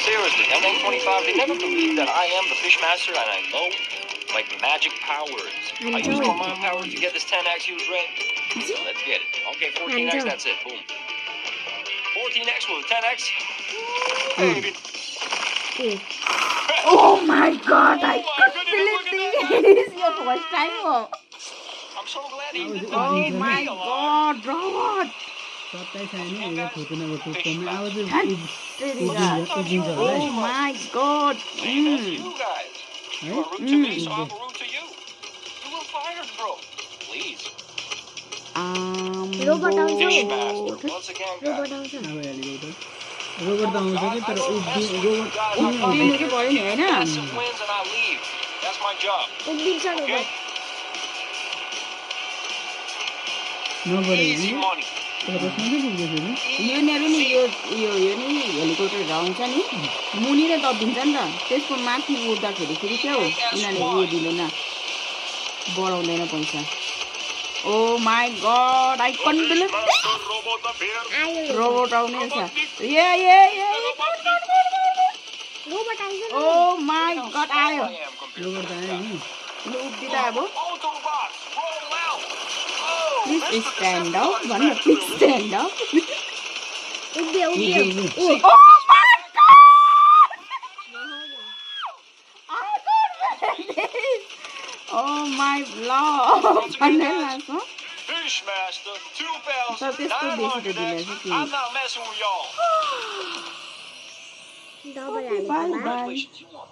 Seriously, MA25, they never believe that I am the Fishmaster and I know, like, magic powers. I used my mind powers to get this 10x use red. Let's get it. Okay, 14x, that's it. Boom. 14x with a 10x. Baby. Oh my god, Oh I my couldn't goodness, believe look at that. this. Your first time. I'm so glad he did Oh not my me alive. god, Robert. 27 छैन यो फोटोमा टुप्पोमा अब Terika. उभिन्छ होला Oh है my god. Same as you guys. You are rude to me, so I'm rude to you. You will fire, bro. Please. Robot Fishmaster, once again, guys. अब helicopter robot त आउँछ कि तर रोबोट उभिनु पऱ्यो नि हैन Massive wins and I leave. That's my job. Okay? नबढे Easy money. तर त्यसमा चाहिँ पुग्दैछ नि यहाँनिर नि यो नि हेलिकप्टर आउँछ नि मुनि नै दबिन्छ नि त त्यसको माथि उड्दाखेरि फेरि क्या हो उनीहरूले उयो दिँदैन बढाउँदैन पैसा oh my god I can't believe robot आउने रहेछ ओ माई गड आयो रोबोट त आयो नि उभिँदा अब Autobots, roll out. Please stand up भन्नु please stand up Oh my lord! Fishmaster, 2,900 So this could be the X. I'm not messing with y'all. Bye bye. Congratulations, you won.